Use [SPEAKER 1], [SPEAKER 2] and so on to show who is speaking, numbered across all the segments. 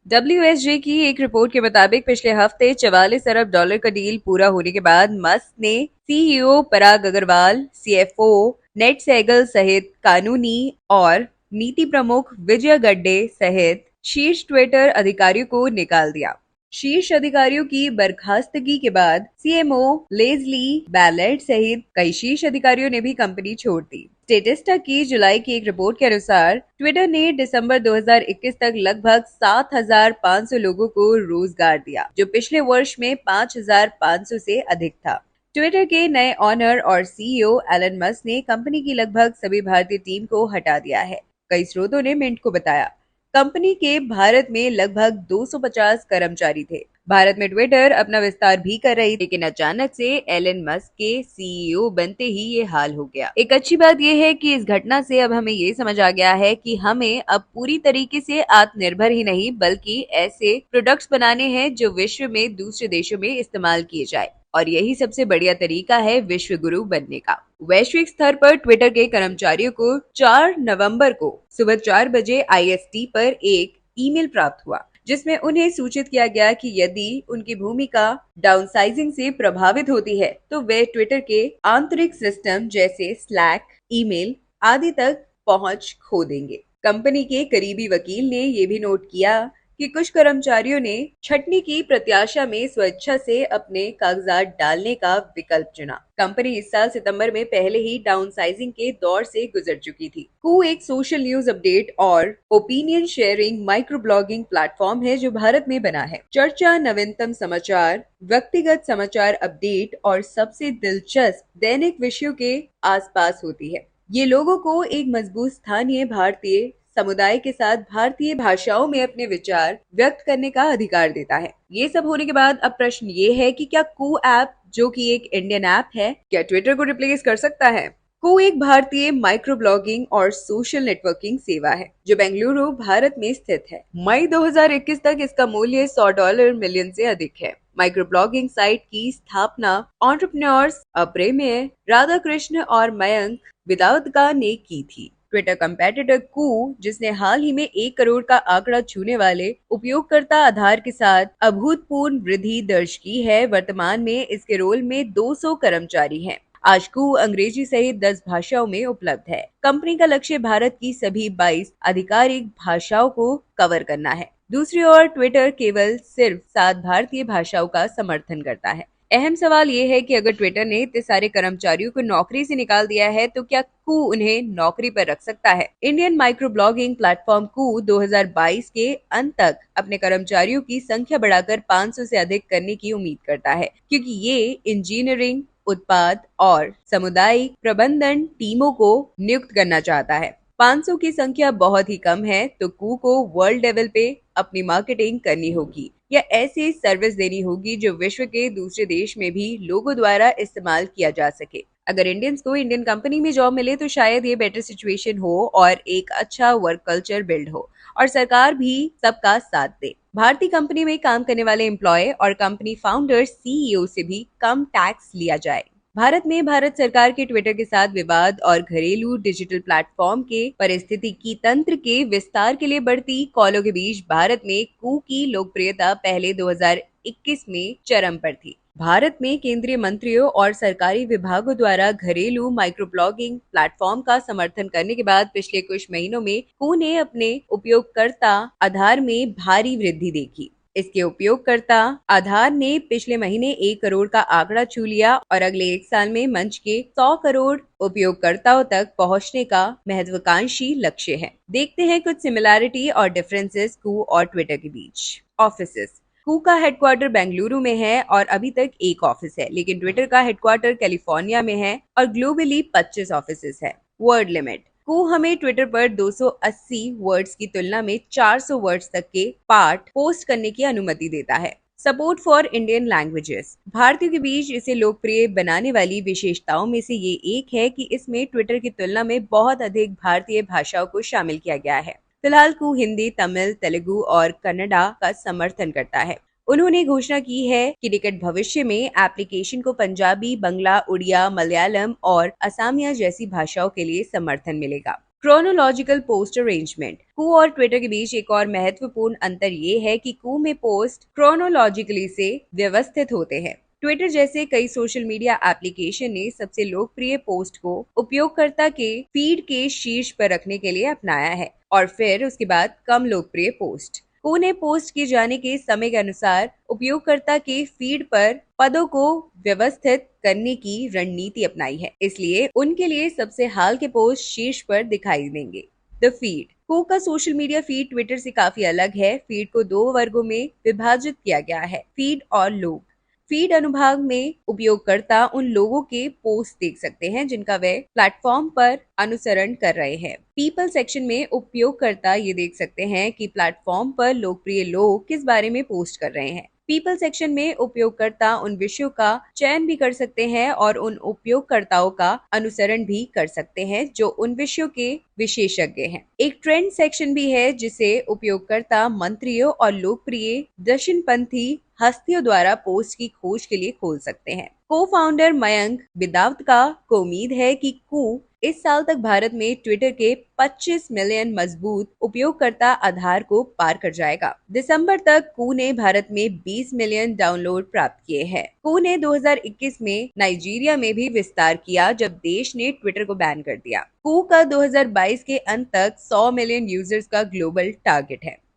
[SPEAKER 1] WSJ की एक report के मुताबिक पिछले हफ्ते 44 अरब डॉलर का डील पूरा होने के बाद मस्क ने CEO पराग अग्रवाल, CFO नेट सहगल सहित कानूनी और नीति प्रमुख विजय गड्डे सहित शीर्ष ट्विटर अधिकारियों को निकाल दिया। शीर्ष अधिकारियों की बर्खास्तगी के बाद CMO लेज़ली बैलेट सहित कई शीर्ष अधिकारियों ने भी कंपनी छोड़ दी। स्टेटिस्टा की जुलाई की एक रिपोर्ट के अनुसार ट्विटर ने दिसंबर 2021 तक लगभग 7,500 लोगों को रोजगार दिया, जो पिछले वर्ष में 5,500 से अधिक था। ट्विटर के नए ऑनर और CEO एलन मस्क ने कंपनी की लगभग सभी भारतीय टीम को हटा दिया है। कई स्रोतों ने मिंट को बताया कंपनी के भारत में लगभग 250 कर्मचारी थे। भारत में ट्विटर अपना विस्तार भी कर रही, लेकिन अचानक से एलन मस्क के CEO बनते ही ये हाल हो गया। एक अच्छी बात यह है कि इस घटना से अब हमें ये समझ आ गया है कि हमें अब पूरी तरीके से आत्मनिर्भर ही नहीं बल्कि ऐसे प्रोडक्ट्स बनाने हैं जो विश्व में दूसरे देशों में इस्तेमाल किए जाए, और यही सबसे बढ़िया तरीका है विश्व गुरु बनने का। वैश्विक स्तर पर ट्विटर के कर्मचारियों को 4 नवंबर को सुबह 4 बजे IST पर एक ईमेल प्राप्त हुआ, जिसमें उन्हें सूचित किया गया कि यदि उनकी भूमिका डाउनसाइजिंग से प्रभावित होती है तो वे ट्विटर के आंतरिक सिस्टम जैसे स्लैक, ईमेल आदि तक पहुंच खो देंगे। कंपनी के करीबी वकील ने यह भी नोट किया कि कुछ कर्मचारियों ने छटनी की प्रत्याशा में स्वेच्छा से अपने कागजात डालने का विकल्प चुना। कंपनी इस साल सितंबर में पहले ही डाउनसाइजिंग के दौर से गुजर चुकी थी। कू एक सोशल न्यूज अपडेट और opinion sharing micro blogging platform है जो भारत में बना है। चर्चा, नवीनतम समाचार, व्यक्तिगत समाचार अपडेट और सबसे दिलचस्प दैनिक विषयों के आसपास होती है। ये लोगों को एक मजबूत स्थानीय भारतीय समुदाय के साथ भारतीय भाषाओं में अपने विचार व्यक्त करने का अधिकार देता है। ये सब होने के बाद अब प्रश्न ये है कि क्या कू ऐप, जो कि एक इंडियन ऐप है, क्या ट्विटर को रिप्लेस कर सकता है? कू एक भारतीय माइक्रो ब्लॉगिंग और सोशल नेटवर्किंग सेवा है जो बेंगलुरु, भारत में स्थित है। मई 2021 तक इसका मूल्य $100 मिलियन से अधिक है। माइक्रो ब्लॉगिंग साइट की स्थापना एंटरप्रेन्योर्स अप्रेमेय, राधाकृष्ण और मयंक विदावदका ने की थी। ट्विटर कंपेटिटर कू, जिसने हाल ही में 1 करोड़ का आंकड़ा छूने वाले उपयोगकर्ता आधार के साथ अभूतपूर्व वृद्धि दर्ज की है, वर्तमान में इसके रोल में 200 कर्मचारी हैं। आज कू अंग्रेजी सहित 10 भाषाओं में उपलब्ध है। कंपनी का लक्ष्य भारत की सभी 22 आधिकारिक भाषाओं को कवर करना है। दूसरी ओर ट्विटर केवल सिर्फ 7 भारतीय भाषाओं का समर्थन करता है। अहम सवाल ये है कि अगर ट्विटर ने इतने सारे कर्मचारियों को नौकरी से निकाल दिया है तो क्या कू उन्हें नौकरी पर रख सकता है? इंडियन माइक्रो ब्लॉगिंग प्लेटफॉर्म कू 2022 के अंत तक अपने कर्मचारियों की संख्या बढ़ाकर 500 से अधिक करने की उम्मीद करता है, क्योंकि ये इंजीनियरिंग, उत्पाद और सामुदायिक प्रबंधन टीमों को नियुक्त करना चाहता है। 500 की संख्या बहुत ही कम है, तो कू को वर्ल्ड लेवल पे अपनी मार्केटिंग करनी होगी या ऐसी सर्विस देनी होगी जो विश्व के दूसरे देश में भी लोगों द्वारा इस्तेमाल किया जा सके। अगर इंडियंस को इंडियन कंपनी में जॉब मिले तो शायद ये बेटर सिचुएशन हो और एक अच्छा वर्क कल्चर बिल्ड हो और सरकार भी सबका साथ दे। भारतीय कंपनी में काम करने वाले एम्प्लॉय और कंपनी फाउंडर CEO से भी कम टैक्स लिया जाए। भारत में भारत सरकार के ट्विटर के साथ विवाद और घरेलू डिजिटल प्लेटफॉर्म के परिस्थितिकी तंत्र के विस्तार के लिए बढ़ती कॉलों के बीच भारत में कू की लोकप्रियता पहले 2021 में चरम पर थी। भारत में केंद्रीय मंत्रियों और सरकारी विभागों द्वारा घरेलू माइक्रो ब्लॉगिंग प्लेटफॉर्म का समर्थन करने के बाद पिछले कुछ महीनों में कू ने अपने उपयोगकर्ता आधार में भारी वृद्धि देखी। इसके उपयोगकर्ता आधार ने पिछले महीने 1 करोड़ का आंकड़ा छू लिया और अगले 1 साल में मंच के 100 करोड़ उपयोगकर्ताओं तक पहुंचने का महत्वाकांक्षी लक्ष्य है। देखते हैं कुछ सिमिलैरिटी और डिफरेंसेस कू और ट्विटर के बीच। ऑफिसेस। कू का हेडक्वार्टर बेंगलुरु में है और अभी तक एक ऑफिस है, लेकिन ट्विटर का हेडक्वार्टर कैलिफोर्निया में है और ग्लोबली 25 ऑफिसेस है। Word limit. कू हमें ट्विटर पर 280 वर्ड्स की तुलना में 400 वर्ड्स तक के पाठ पोस्ट करने की अनुमति देता है। Support for Indian languages. भारतीयों के बीच इसे लोकप्रिय बनाने वाली विशेषताओं में से ये एक है कि इसमें ट्विटर की तुलना में बहुत अधिक भारतीय भाषाओं को शामिल किया गया है। फिलहाल कू हिंदी, तमिल, तेलुगु और कन्नड़ा का समर्थन करता है। उन्होंने घोषणा की है कि निकट भविष्य में एप्लीकेशन को पंजाबी, बंगला, उड़िया, मलयालम और असमिया जैसी भाषाओं के लिए समर्थन मिलेगा। Chronological post arrangement. कू और ट्विटर के बीच एक और महत्वपूर्ण अंतर ये है कि कू में पोस्ट क्रोनोलॉजिकली से व्यवस्थित होते हैं। ट्विटर जैसे कई सोशल मीडिया एप्लीकेशन ने सबसे लोकप्रिय पोस्ट को उपयोगकर्ता के फीड के शीर्ष पर रखने के लिए अपनाया है और फिर उसके बाद कम लोकप्रिय पोस्ट को ने पोस्ट किए जाने के समय के अनुसार उपयोगकर्ता के फीड पर पदों को व्यवस्थित करने की रणनीति अपनाई है। इसलिए उनके लिए सबसे हाल के पोस्ट शीर्ष पर दिखाई देंगे। The feed. को का सोशल मीडिया फीड ट्विटर से काफी अलग है। फीड को दो वर्गों में विभाजित किया गया है, फीड और लोग। फीड अनुभाग में उपयोगकर्ता उन लोगों के पोस्ट देख सकते हैं जिनका वे प्लेटफॉर्म पर अनुसरण कर रहे हैं। पीपल सेक्शन में उपयोगकर्ता ये देख सकते हैं कि प्लेटफॉर्म पर लोकप्रिय लोग किस बारे में पोस्ट कर रहे हैं। पीपल सेक्शन में उपयोगकर्ता उन विषयों का चयन भी कर सकते हैं और उन उपयोगकर्ताओं का अनुसरण भी कर सकते हैं जो उन विषयों के विशेषज्ञ हैं। एक ट्रेंड सेक्शन भी है जिसे उपयोगकर्ता मंत्रियों और लोकप्रिय दक्षिणपंथी हस्तियों द्वारा पोस्ट की खोज के लिए खोल सकते हैं। को फाउंडर मयंक बिदावतका को उम्मीद है कि कू इस साल तक भारत में ट्विटर के 25 मिलियन मजबूत उपयोगकर्ता आधार को पार कर जाएगा। दिसंबर तक कू ने भारत में 20 मिलियन डाउनलोड प्राप्त किए हैं। कू ने 2021 में नाइजीरिया में भी विस्तार किया जब देश ने ट्विटर को बैन कर दिया। कू का 2022 के अंत तक 100 मिलियन यूजर्स का ग्लोबल टारगेट है।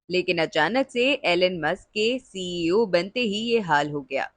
[SPEAKER 1] लेकिन अचानक से एलन मस्क के सीईओ बनते ही ये हाल हो गया।